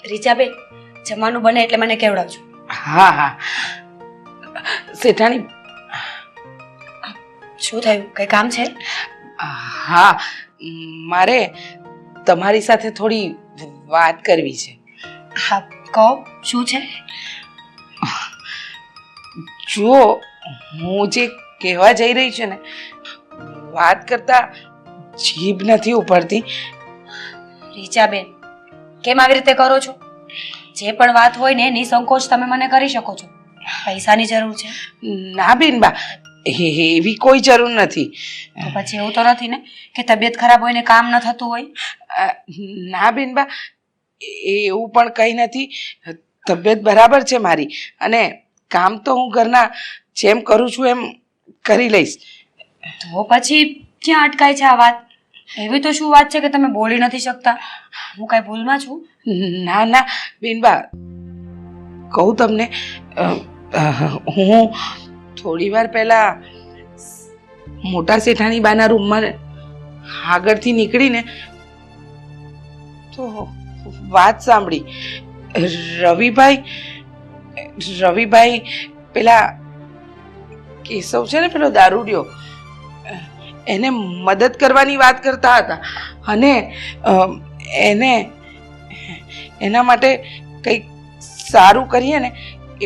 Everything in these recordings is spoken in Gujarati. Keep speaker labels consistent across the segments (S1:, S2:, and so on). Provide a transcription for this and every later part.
S1: રીચાબેન, જમવાનું બને એટલે મને કેવડાવજો.
S2: હા હા શેઠાણી.
S1: શું થયું? કઈ કામ છે?
S2: હા મારે તમારી સાથે થોડી વાત કરવી છે.
S1: હા કહો, શું છે?
S2: જુઓ, હું જે કહેવા જઈ રહી છું ને, વાત કરતા જીભ નથી ઉપડતી.
S1: રીચાબેન, કેમ આવી રીતે કરો છો? જે પણ વાત હોય ને નિસંકોચ તમે મને કરી શકો છો. પૈસાની જરૂર છે
S2: ના બેનબા, એવી કોઈ જરૂર નથી.
S1: તો પછી એવું તો નથી ને કે તબિયત ખરાબ હોય ને કામ ન થતું હોય?
S2: ના બેનબા, એવું પણ કંઈ નથી. તબિયત બરાબર છે મારી, અને કામ તો હું ઘરના જેમ કરું છું એમ કરી લઈશ.
S1: તો પછી ક્યાં અટકાય છે આ વાત? એવી તો શું વાત છે કે તમે બોલી નથી શકતા? હું કઈ ભૂલમાં છું?
S2: ના ના બેનબા, કહું તમને, હું થોડી વાર પહેલા મોટા શેઠાણી બાના રૂમમાં આગળથી નીકળીને તો વાત સાંભળી. રવિભાઈ પેલા કેશવ છે ને, પેલો દારૂડિયો, એને મદદ કરવાની વાત કરતા હતા, અને એના માટે કંઈક સારું કરીએ ને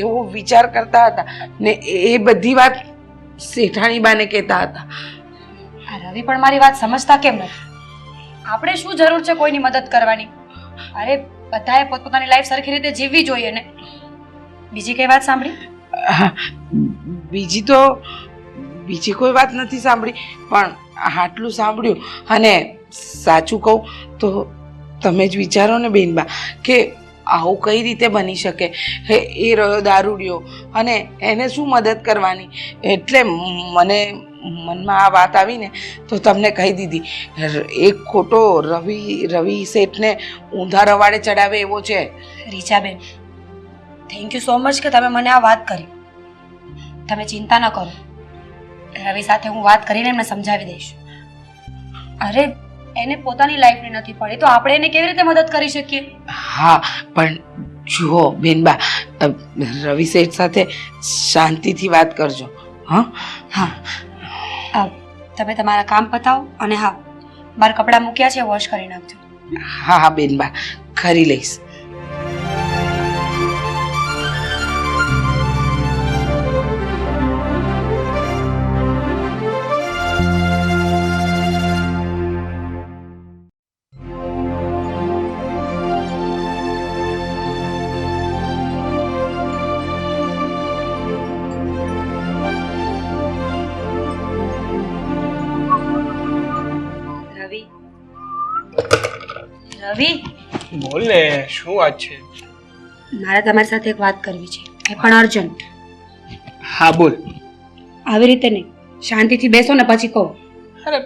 S2: એવો વિચાર કરતા હતા, ને એ બધી વાત શેઠાણી બાને કહેતા હતા.
S1: આ રવિ પણ મારી વાત સમજતા કેમ નથી? આપણે શું જરૂર છે કોઈની મદદ કરવાની? અરે બધાએ પોતપોતાની લાઈફ સરખી રીતે જીવવી જોઈએ ને. બીજી કઈ વાત સાંભળી?
S2: બીજી કોઈ વાત નથી સાંભળી, પણ આટલું સાંભળ્યું. અને સાચું કહું તો તમે જ વિચારો ને બેનબા, કે આવું કઈ રીતે બની શકે? એ રહ્યો દારૂડિયો, અને એને શું મદદ કરવાની? એટલે મને મનમાં આ વાત આવીને તો તમને કહી દીધી. એક ખોટો રવિ શેઠને ઊંધા રવાડે ચડાવે એવો છે.
S1: Richaben, thank you so much કે તમે મને આ વાત કરી. તમે ચિંતા ન કરો, રવિ સાથે હું વાત કરીને એમને સમજાવી દઈશ. અરે એને પોતાની લાઈફની નથી પડી તો આપણે એને કેવી રીતે મદદ કરી શકીએ?
S2: હા પણ જુઓ બેનબા, રવિ શેઠ સાથે શાંતિથી વાત કરજો. હા
S1: હા, તમે તમારા કામ પતાવો, અને હા, બાર કપડાં મૂક્યા છે વોશ કરી નાખજો.
S2: હા હા બેનબા, કરી લઈશ.
S1: રવિ, રવિ,
S3: બોલ ને, શું વાત છે?
S1: મારે તમારી સાથે એક વાત કરવી છે, એ પણ અર્જન્ટ.
S3: હા બોલ.
S1: આવી રીતે નહીં, શાંતિથી બેસો ને પછી કહો.
S3: અરે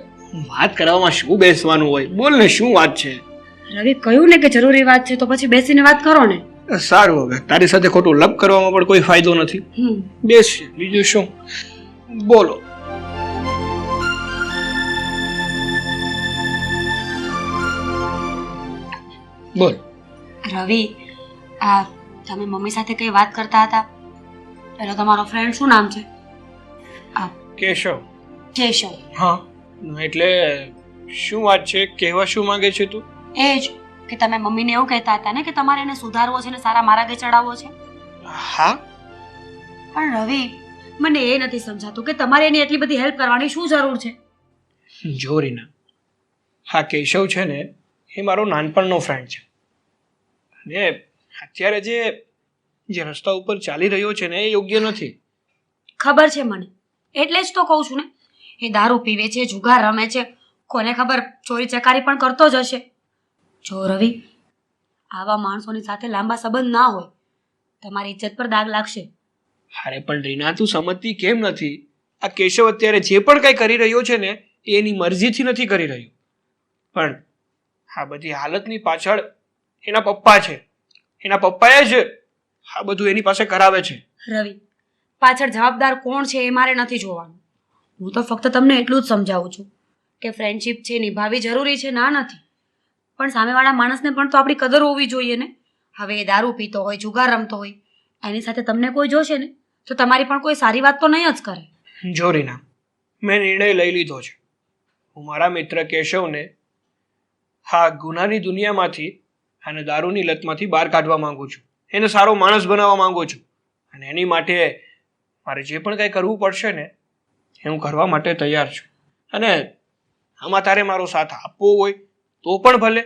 S3: વાત કરવામાં શું બેસવાનું હોય? બોલ ને, શું વાત છે?
S1: રવિ કહ્યું ને કે જરૂરી વાત છે, તો પછી બેસીને વાત કરો ને.
S3: સારું, હવે તારી સાથે ખોટું લપ કરવામાં પણ કોઈ ફાયદો નથી. બેસ, બીજું શું? બોલો. બોલ.
S1: રવિ, આ તમે મમ્મી સાથે કઈ વાત કરતા હતા, પેલો તમારો ફ્રેન્ડ શું નામ છે?
S3: કેશવ.
S1: કેશવ.
S3: હા, એટલે શું વાત છે? કહેવા શું માંગે છે તું?
S1: એ જ કે તમે મમ્મીને એવું કહેતા હતા ને કે તમારે એને સુધારવો છે ને સારા માર્ગે ચડાવવો છે.
S3: હા,
S1: પણ રવિ, મને એ નથી સમજાતું કે તમારે એની એટલી બધી હેલ્પ કરવાની શું જરૂર છે?
S3: જો રીના, હા કેશવ છે ને, એ મારો નાનપણનો ફ્રેન્ડ છે, અને અત્યારે જે રસ્તા ઉપર ચાલી રહ્યો છે ને એ યોગ્ય નથી.
S1: ખબર છે મને, એટલે જ તો કહું છું ને. એ દારૂ પીવે છે, જુગાર રમે છે, કોને ખબર ચોરી ચકારી પણ કરતો જ હશે. જો રવિ, આવા માણસોની સાથે લાંબા સંબંધ ના હોય, તમારી ઇજ્જત પર દાગ લાગશે.
S3: અરે પણ રીના, તું સમજતી કેમ નથી? આ કેશવ અત્યારે જે પણ કંઈ કરી રહ્યો છે ને એ એની મરજીથી નથી કરી રહ્યો, પણ આ બધી હાલતની પાછળ એના પપ્પા છે. એના પપ્પાએ જ આ બધું એની પાસે કરાવે છે.
S1: રવિ, પાછળ જવાબદાર કોણ છે એ મારે નથી જોવાનું. હું તો ફક્ત તમને એટલું જ સમજાવું છું કે ફ્રેન્ડશિપ છે નિભાવવી જરૂરી છે, ના નથી, પણ સામેવાળા માણસને પણ તો આપણી કદર હોવી જોઈએ ને. હવે એ દારૂ પીતો હોય, જુગાર રમતો હોય, એની સાથે તમને કોઈ જોશે ને તો તમારી પણ કોઈ સારી વાત તો નહીં જ કરે.
S3: જો રીના, મેં નિર્ણય લઈ લીધો છે. હું મારા મિત્ર કેશવને હા ગુનાની દુનિયામાંથી અને દારૂની લતમાંથી બહાર કાઢવા માંગુ છું. એને સારો માણસ બનાવવા માંગુ છું. અને એની માટે મારે જે પણ કંઈ કરવું પડશે ને એ હું કરવા માટે તૈયાર છું. અને આમાં તારે મારો સાથ આપવો હોય તો પણ ભલે,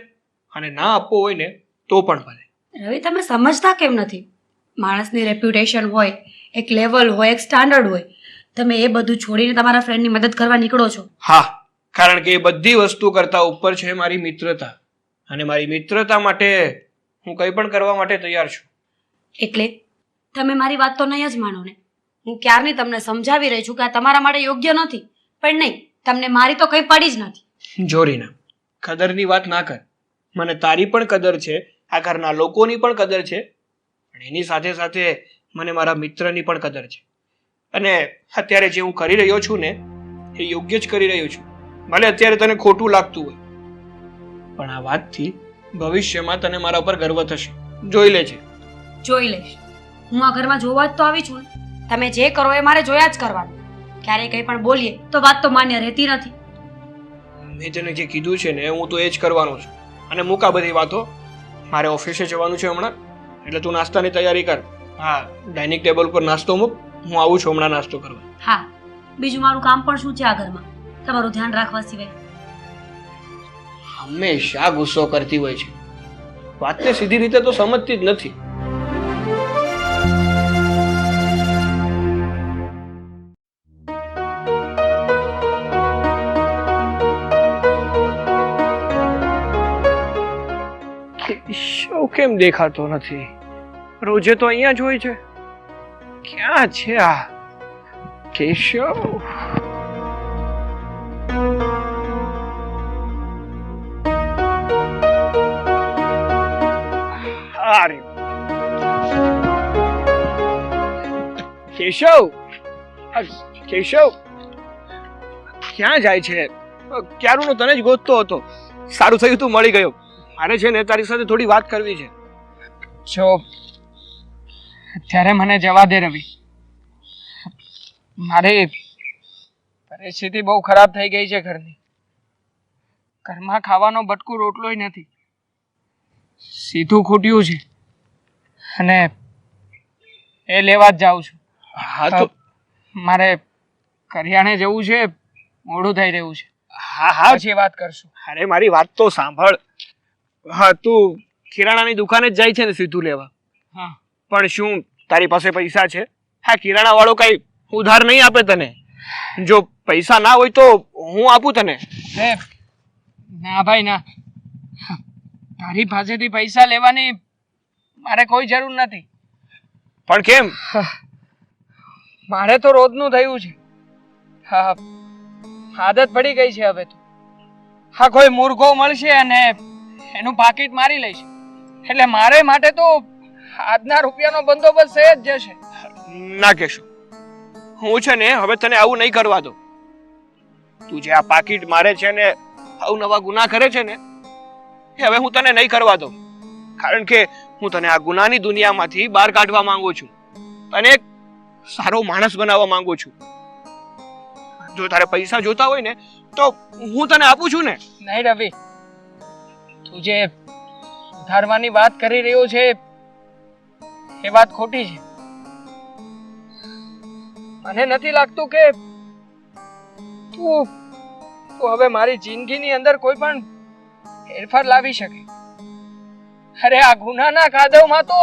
S3: અને ના આપવો હોય ને તો પણ ભલે.
S1: રવિ, તમે સમજતા કેમ નથી? માણસની રેપ્યુટેશન હોય, એક લેવલ હોય, એક સ્ટાન્ડર્ડ હોય. તમે એ બધું છોડીને તમારા ફ્રેન્ડની મદદ કરવા નીકળો છો.
S3: હા, કારણ કે એ બધી વસ્તુ કરતાં ઉપર છે મારી મિત્રતા. અને મારી મિત્રતા માટે હું કંઈ પણ કરવા માટે તૈયાર છું.
S1: એટલે તમે મારી વાત તો નહીં જ માનો ને? હું ક્યારની તમને સમજાવી રહી છું કે આ તમારા માટે યોગ્ય નથી, પણ નહીં, તમને મારી તો કંઈ પડી જ નથી.
S3: જો રીના, કદરની વાત ના કર. મને તારી પણ કદર છે, આ ઘરના લોકોની પણ કદર છે, પણ એની સાથે સાથે મને મારા મિત્રની પણ કદર છે. અને અત્યારે જે હું કરી રહ્યો છું ને એ યોગ્ય જ કરી રહ્યો છું. ભલે અત્યારે તને ખોટું લાગતું હોય, પણ આ વાતથી ભવિષ્યમાં તને મારા ઉપર ગર્વ થશે. જોઈ લેજે.
S1: જોઈ લઈશ. હું આ ઘરમાં જોવા જ તો આવી છું ને. તમે જે કરો એ મારે જોયા જ કરવાનું. ક્યારેય કંઈ પણ બોલીએ તો વાત તો માન્ય રહેતી નથી.
S3: મેં તને જે કીધું છે ને હું તો એ જ કરવાનો છું. અને મૂક આ બધી વાતો. મારે ઓફિસે જવાનું છે હમણાં, એટલે તું નાસ્તાની તૈયારી કર. હા, ડાઇનિંગ ટેબલ પર નાસ્તો મૂક. હું આવું છું હમણાં નાસ્તો કરવા.
S1: હા, બીજું મારું કામ પણ શું છે આ ઘરમાં, તમારું ધ્યાન રાખવા સિવાય?
S3: હંમેશા ગુસ્સો કરતી હોય છે. વાતને સીધી રીતે તો સમજતી જ નથી. કેશવ કેમ દેખાતો નથી? રોજે તો અહીંયા જ હોય છે. ક્યાં છે આ કેશવ? અરે કેશવ, કેશવ ક્યાં જાય છે? ક્યારનો તને જ ગોતતો હતો. સારું થયું તું મળી ગયો. મારે છે ને તારી સાથે થોડી વાત કરવી છે.
S4: જો અત્યારે મને જવા દે રવિ. મારી પરિસ્થિતિ બહુ ખરાબ થઈ ગઈ છે ઘરની. ઘરમાં ખાવાનો બટકું રોટલોય નથી, સીધું ખૂટ્યું છે, અને એ લેવા જ જાઉં છું.
S3: હા તો
S4: મારે કરિયાણે જવું છે, મોડું થઈ રહ્યું છે.
S3: હા હા
S4: પછી વાત કરશું.
S3: અરે મારી વાત તો સાંભળ. હા, તું કિરાણાની દુકાને જ જાય છે ને સીધું લેવા?
S4: હા.
S3: પણ શું તારી પાસે પૈસા છે? હા, કિરાણા વાળો કઈ ઉધાર નહીં આપે તને. જો પૈસા ના હોય તો હું આપું તને.
S4: ના ભાઈ ના, તારી પાસેથી પૈસા લેવાની મારે કોઈ જરૂર નથી.
S3: પણ કેમ?
S4: મારે તો રોજનું થયું છે. હા, આદત પડી ગઈ છે હવે તો. હા, કોઈ મૂર્ખો મળશે અને એનું પાકીટ મારી લઈશ, એટલે મારે માટે તો આજના રૂપિયાનો બંદોબસ્ત થઈ જ જશે.
S3: ના કહેશો. હું છે ને હવે તને આવું નહીં કરવા દો. તું જે આ પાકીટ મારે છે ને આવું નવા ગુના કરે છે ને એ હવે હું તને નહીં કરવા દઉં. કારણ કે હું તને આ ગુનાની દુનિયામાંથી બહાર કાઢવા માંગુ છું અને એક સારો માણસ બનાવવા માંગુ છું. જો તારે પૈસા જોતા હોય ને તો હું તને આપું છું ને.
S4: નહીં રવિ, તું જે સુધારવાની વાત કરી રહ્યો છે એ વાત ખોટી છે. મને નથી લાગતું કે તું હવે મારી જિંદગીની અંદર કોઈ પણ ફેરફાર લાવી શકે. અરે આ ગુનાના કાદવમાં તો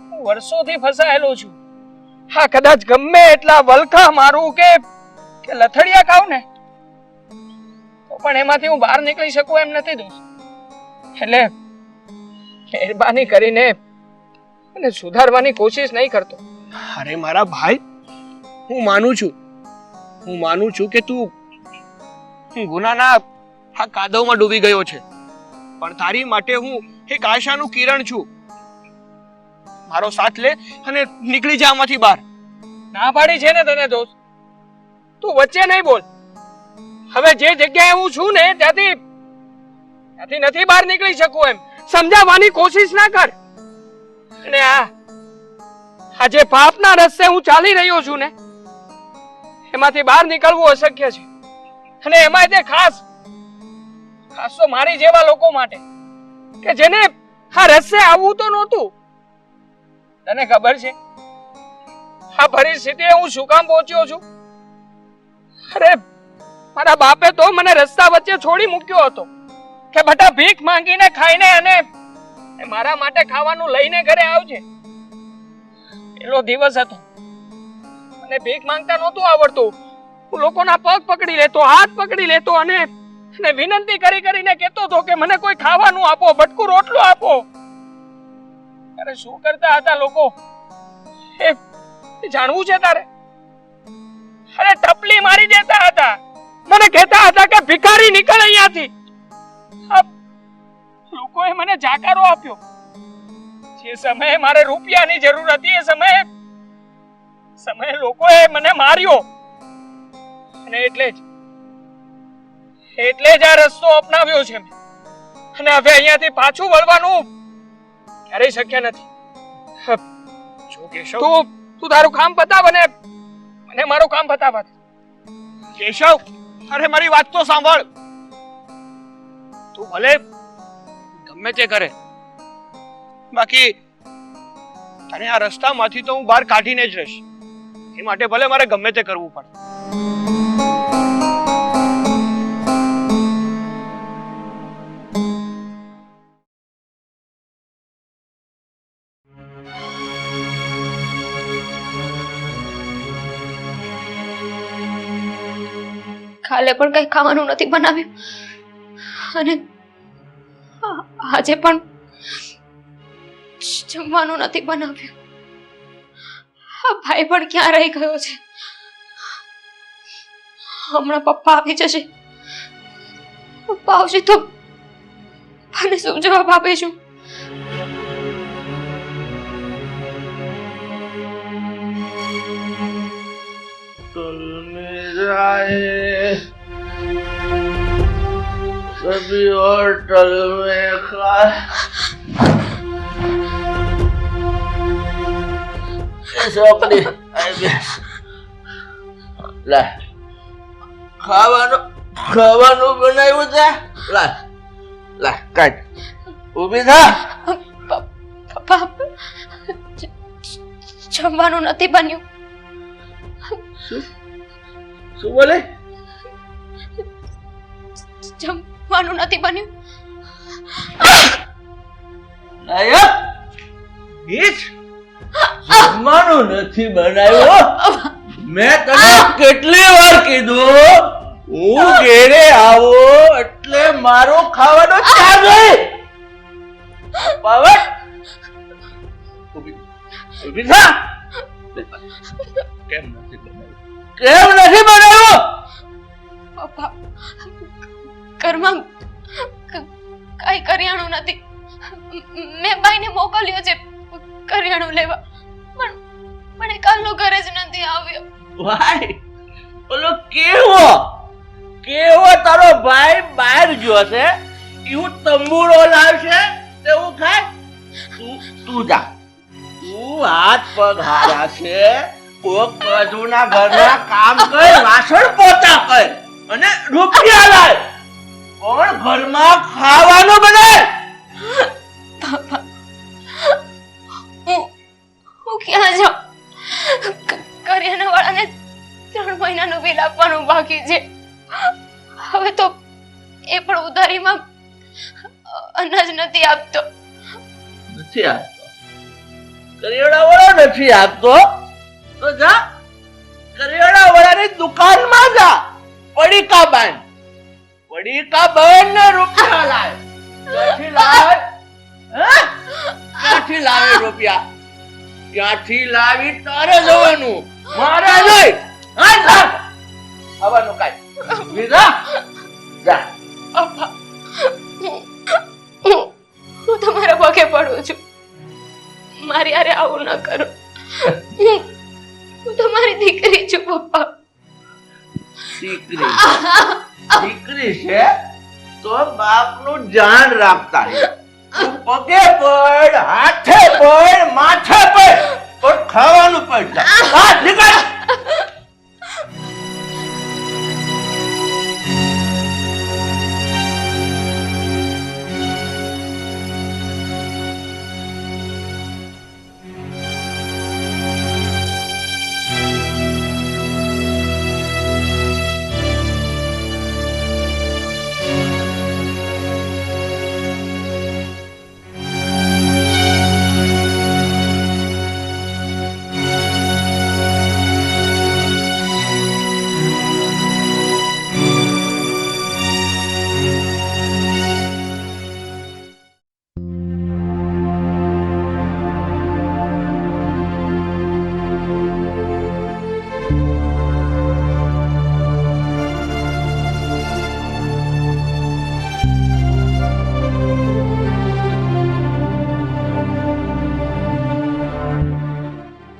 S4: હું વર્ષોથી ફસાયેલો છું. હા, કદાચ ગમે એટલા વલખા મારું કે લથડિયા ખાવ ને તો પણ એમાંથી હું બહાર નીકળી શકું એમ નથી દોસ્ત. એટલે મહેરબાની કરીને મને સુધારવાની કોશિશ નહીં કરતો.
S3: અરે મારા ભાઈ, હું માનું છું કે તું ગુનાના આ કાદવમાં ડૂબી ગયો છે, પણ તારી માટે હું એક આશાનું કિરણ છું. મારો સાથ લે અને નીકળી જા આમાંથી બહાર.
S4: ના પાડી છે ને તને દોસ્ત, તું વચ્ચે નહીં બોલ. હવે જે જગ્યાએ હું છું ને ત્યાંથી નથી બહાર નીકળી શકું એમ. સમજાવવાની કોશિશ ના કર. અને આજે પાપના રસ્તે હું ચાલી રહ્યો છું ને, એમાંથી બહાર નીકળવું અશક્ય છે. અને એમાંય તે ખાસ તો મારી જેવા લોકો માટે કે જેને આ રસ્તે આવવું તો નહોતું. તને ખબર છે આ પરિસ્થિતિએ હું શું કામ પહોંચ્યો છું? અરે મારા બાપે તો મને રસ્તા વચ્ચે છોડી મૂક્યો હતો કે બેટા ભીખ માંગીને ખાઈને અને મારા માટે ખાવાનું લઈને ઘરે આવજે. પેલો દિવસ હતો, મને ભીખ માંગતા નહોતું આવડતું. હું લોકોના પગ પકડી લેતો, હાથ પકડી લેતો અને વિનંતી કરી કરીને કહેતો હતો કે મને કોઈ ખાવાનું આપો, બટકું રોટલું આપો. અરે શું કરતા હતા લોકો એ જાણવું છે તારે? અરે ટપલી મારી દેતા હતા, મને કહેતા હતા કે ભિખારી નીકળ અહીંયાથી. લોકોએ મને જાકારો આપ્યો. જે સમયે મારે રૂપિયાની જરૂર હતી એ સમયે લોકોએ મને માર્યો. અને એટલે જ આ રસ્તો અપનાવ્યો છે મેં. અને હવે અહીંયાથી પાછું વળવાનું ક્યારેય શક્ય નથી.
S3: જો કેશવ,
S4: તું તારું કામ પતાવ અને મને મારું કામ પતાવવા દે.
S3: કેશવ, અરે મારી વાત તો સાંભળ. તું ભલે ગમે તે કરે, બાકી તને આ રસ્તામાંથી તો હું બહાર કાઢીને જ રહીશ. એ માટે ભલે મારે ગમે તે કરવું પડે.
S1: કાલે પણ કઈ ખાવાનું નથી બનાવ્યું અને આજે પણ જમવાનું નથી બનાવ્યું. આ ભાઈ પણ ક્યાં રહી ગયો છે? હમણાં પપ્પા આવી જશે. પપ્પા આવશે તો મને શું જવાબ આપીશું?
S5: कभी होटल में खा अपनी ला ખાવાનું બનાવ્યું છે. લા લા કાટ ઊભી થા.
S1: પપ્પા જમવાનું નથી બન્યું.
S5: શું બોલે?
S1: જમવાનું નથી બન્યું.
S5: નાયક ઈચ જમવાનું નથી બનાવ્યું. મેં તને કેટલી વાર કીધું હું ઘેરે આવો એટલે મારો ખાવાનો ચાર્જ પાવર ઊભી થા. કેમ નથી બનાવ્યું?
S1: પપ્પા ઘરમાં કઈ કરિયાણું નથી. મેં ભાઈને મોકલ્યો છે કરિયાણું લેવા, પણ એ કાલનો ઘરે જ નથી આવ્યો.
S5: ભાઈ ઓલો કેવો તારો ભાઈ બહાર ગયો છે, એવું તંબુરો લાવશે તેવું ખાય. તું જા, તું હાથ પગ હારા છે, કોક બાજુના ઘરના કામ કર, વાસણ પોતા કર અને રૂપિયા લાય. પણ ઘરમાં ખાવાનું બનાય.
S1: હું ક્યાં જાઉં? કરિયાણા વાળાને 3 મહિનાનું બિલ આપવાનું બાકી છે. હવે તો એ પણ ઉધારીમાં અનાજ નથી આપતો.
S5: નથી આપતો? કરિયાણા વાળો નથી આપતો તો જા કરિયાણા વાળાની દુકાનમાં જા, પડીકા બાંધ ને રૂપિયા લાય. ક્યાંથી લાવે રૂપિયા? ક્યાંથી લાવી તારે જવાનું, મારે નહીં. આવવાનું કાઈ બીજા જા.
S1: હું તમારા પગે પડું છું, મારી હારે આવું ન કરો. હું તમારી દીકરી છું પપ્પા.
S5: દીકરી છે તો બાપનું ધ્યાન રાખતા. તું પગે પડ, હાથે પડ, માથે પડ, પણ ખાવાનું પડ. હા, નીકળ.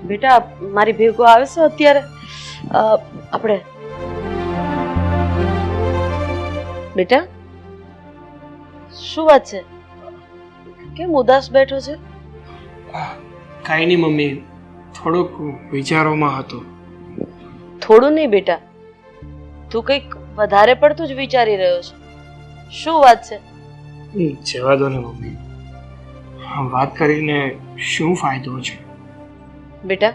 S6: બેટા મારી ભેગો આવે છે અત્યારે આપણે બેટા શું વાત છે કેમ ઉદાસ બેઠો છે
S3: કાંઈ નહીં મમ્મી, થોડોક વિચારોમાં હતો.
S6: થોડું નહીં બેટા તું કંઈક વધારે પડતું જ વિચારી રહ્યો છે શું વાત છે
S3: જવા દો ને મમ્મી, વાત કરીને શું ફાયદો છે?
S6: બેટા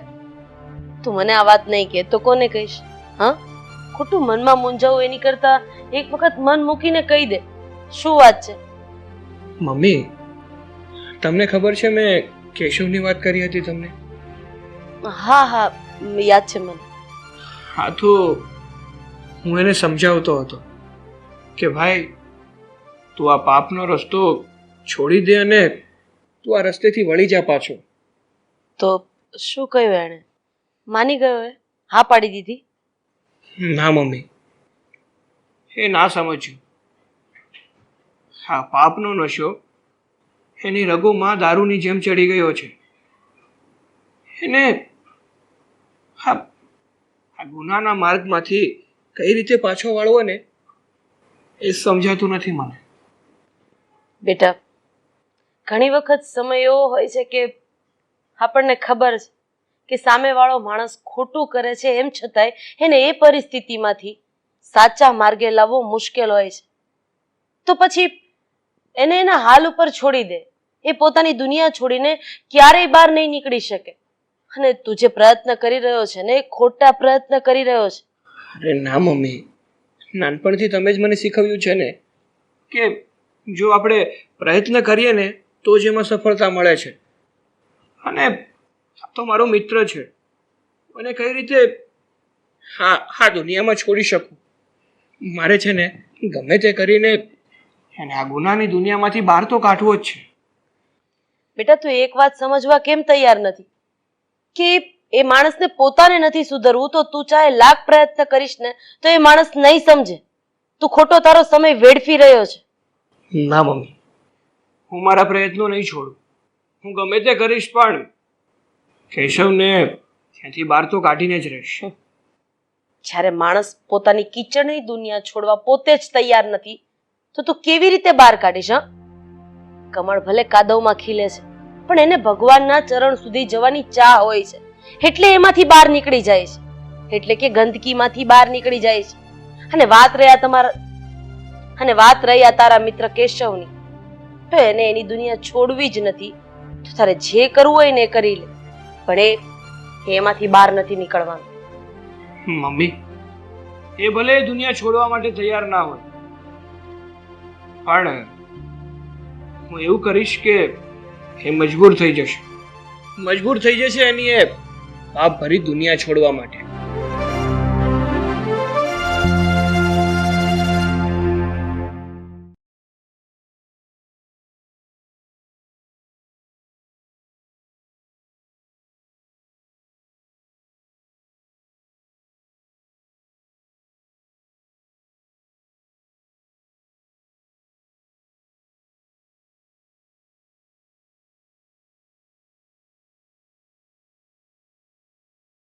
S6: તું મને આ વાત નહીં કહે તો કોને કહીશ? હા, ખોટું મનમાં મૂંઝાવું એની કરતા એક વખત મન મૂકીને કહી દે શું વાત છે.
S3: મમ્મી, તમને ખબર છે મેં કેશવની વાત કરી હતી તમને?
S6: હા હા યાદ છે મને.
S3: હા તો હું એને સમજાવતો હતો કે ભાઈ તું આ પાપનો રસ્તો છોડી દે અને તું આ રસ્તેથી વળી જા પાછો.
S6: તો શું કહ્યું એણે? માની ગયો એ? હા પાડી દીધી?
S3: ના મમ્મી, એ ના સમજ્યું. હા, પાપનો નશો એની રગોમાં દારૂની જેમ ચડી ગયો છે. એને હા આ ગુનાના માર્ગમાંથી કઈ રીતે પાછો વાળવો ને એ સમજાતું નથી મને.
S6: બેટા ઘણી વખત સમય એવો હોય છે કે આપણને ખબર છે કે સામેવાળો માણસ ખોટું કરે છે એમ છતાંય એને એ પરિસ્થિતિમાંથી સાચા માર્ગે લાવવો મુશ્કેલ હોય છે તો પછી એને એના હાલ ઉપર છોડી દે. એ પોતાની દુનિયા છોડીને ક્યારેય બહાર નહીં નીકળી શકે. અને તું જે પ્રયત્ન કરી રહ્યો છે ને એ ખોટા પ્રયત્ન કરી રહ્યો છે.
S3: અરે ના મમ્મી, નાનપણથી તમે જ મને શીખવ્યું છે ને કે જો આપણે પ્રયત્ન કરીએ ને તો જ એમાં સફળતા મળે છે. અને તો મારો મિત્ર છે, મને કઈ રીતે હા દુનિયામાં છોડી શકું? મારે છે ને ગમે તે કરીને એને આ ગુનાની દુનિયામાંથી બહાર તો કાઢવો જ છે.
S6: બેટા તું એક વાત સમજવા કેમ તૈયાર નથી કે એ માણસને પોતાને નથી સુધરવું તો તું ચાહે લાખ પ્રયત્ન કરીશ ને તો એ માણસ નહીં સમજે. તું ખોટો તારો સમય વેડફી રહ્યો છે.
S3: ના મમ્મી, હું મારા પ્રયત્નો નહીં છોડું. હું ગમે તે કરીશ પણ કેશવને ત્યાંથી બહાર તો કાઢીને જ રહીશ.
S6: જ્યારે માણસ પોતાની કીચડની દુનિયા છોડવા પોતે જ તૈયાર નથી તો તું કેવી રીતે બહાર કાઢીશ? હા, કમળ ભલે કાદવમાં ખીલે છે પણ એને ભગવાનના ચરણ સુધી જવાની ચાહ હોય છે એટલે એમાંથી બહાર નીકળી જાય છે, એટલે કે ગંદકીમાંથી બહાર નીકળી જાય છે. અને વાત રહી આ તારા મિત્ર કેશવની, તો એને એની દુનિયા છોડવી જ નથી તો તારે જે કરવું હોય ને એ કરી લે, પણ એમાંથી બહાર નથી નીકળવાનું.
S3: મમ્મી, એ ભલે દુનિયા છોડવા માટે તૈયાર ના હોય પણ હું એવું કરીશ કે એ મજબૂર થઈ જશે એની એ પાપ ભરી દુનિયા છોડવા માટે.